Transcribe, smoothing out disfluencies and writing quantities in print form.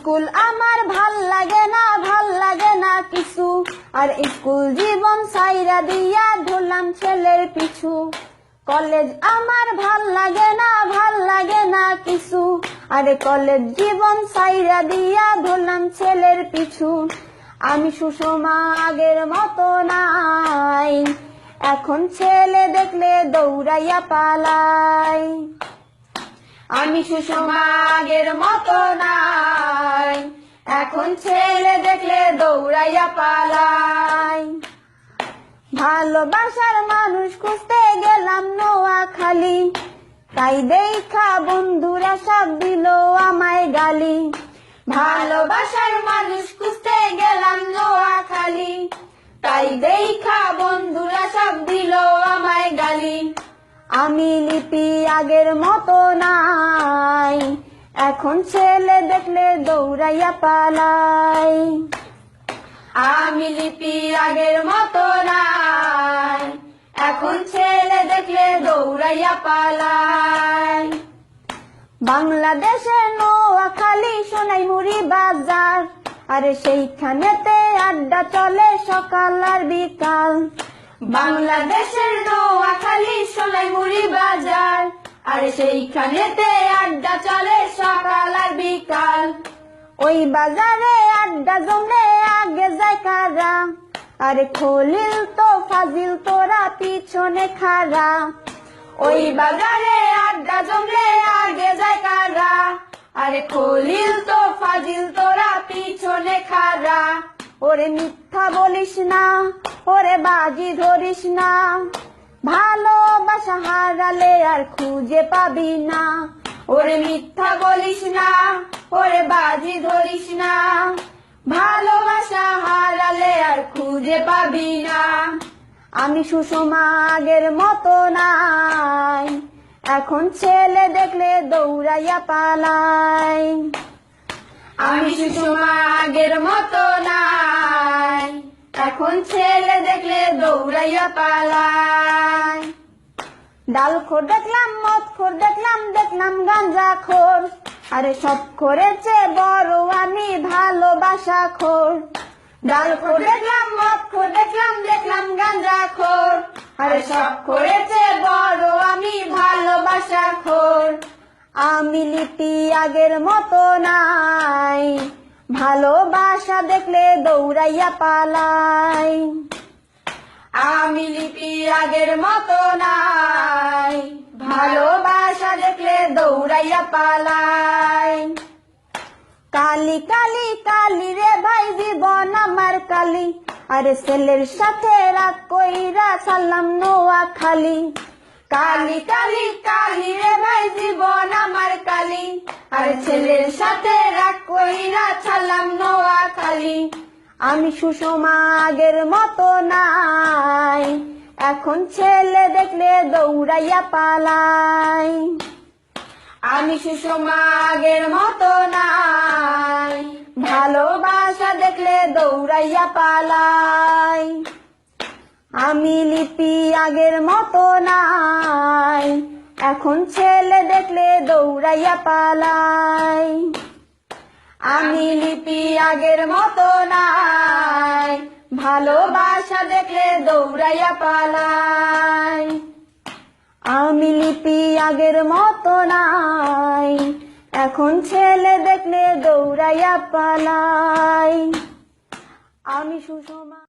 School আমার ভাল লাগে না কিছু, আর স্কুল জীবন সাইরা দিয়া ধরলাম ছেলের পিছু। কলেজ আমার ভাল লাগে না কিছু, আর কলেজ জীবন সাইরা দিয়া ধরলাম ছেলের পিছু। আমি সুষমা আগের মতো নাই, এখন ছেলে দেখলে দৌড়াইয়া পালাই। আমি সুষমা আগের মতো নাই, এখন ছেলে দেখলে দৌড়াইয়া পালাই। ভালোবাসার মানুষ খুঁজতে গেলাম নোয়াখালী, তাই দেখা বন্ধুরা সব দিল আমায় গালি। ভালোবাসার মানুষ খুঁজতে গেলাম নোয়াখালী, তাই দেখা বন্ধুরা সব দিল আমায় গালি। আমি লিপি আগের মতো নাই, এখন ছেলে দেখলে দৌড়াইয়া পালাই। আমি লিপি আগের মতো নাই, এখন ছেলে দেখলে দৌড়াইয়া পালাই। বাংলাদেশের নোয়াখালী সোনাইমুড়ি বাজার, আরে সেইখানেতে আড্ডা চলে সকাল আর বিকাল। বাংলাদেশের নোয়াখালী সোনাইমুড়ি বাজার, আরে সেইখানেতে আড্ডা চলে সকাল আর বিকাল। ওই বাজারে আড্ডা জমলে আগে যায় কারা, আরে খলিল তো ফাজিল তোরা পিছনে খাড়া। ওই বাজারে আড্ডা জমলে আগে যায় কারা, আরে খলিল তো ফাজিল তোরা পিছনে খাড়া। ওরে মিথ্যা বলিস না, ওরে বাজি ধরিস না, ভালোবাসা হারালে আর খুঁজে পাবি না। ওরে মিথ্যা বলিস না, ওরে বাজি ধরিস না, ভালোবাসা হারালে আর খুঁজে পাবি না। আমি সুষমা আগের মতো নাই, এখন ছেলে দেখলে দৌড়াইয়া পালাই। আমি সুষমা আগের মতো নাই, এখন ছেলে দেখলে দৌড়াইয়া পালাই। ডালখোর দেখলাম, মদখোর দেখলাম, দেখলাম গাঁজাখোর, আরে সব করেছে বড় আমি ভালোবাসা খোর। ডালখোর দেখলাম, মদখোর দেখলাম, দেখলাম গাঁজাখোর, আরে সব করেছে বড় আমি ভালোবাসা খোর। আমি লিপি আগের মতো নাই, ভালোবাসা দেখলে দৌড়াইয়া পালাই। আমি লিপি আগের মতো নাই, ভালোবাসা দেখলে দৌড়াইয়া পালাই। কালি কালি কালি রে ভাই জীবন আমার কালি, আরে ছেলের সাথে রাগ কইরা ছাড়লাম নোয়াখালী। কালি কালি কালি রে ভাই জীবন আমার কালি, আরে ছেলের সাথে রাগ কইরা ছাড়লাম নোয়াখালী। আমি সুষমা আগের মতো নাই, এখন ছেলে দেখলে দৌড়াইয়া পালাই। আমি সুষমা আগের মতো নাই, ভালোবাসা দেখলে দৌড়াইয়া পালাই। আমি লিপি আগের মতো নাই, এখন ছেলে দেখলে দৌড়াইয়া পালাই। আমি লিপি আগের মতো নাই, ভালোবাসা দেখলে দৌড়াইয়া পালাই। আমি লিপি আগের মতো নাই, এখন ছেলে দেখলে দৌড়াইয়া পালাই। আমি সুষমা।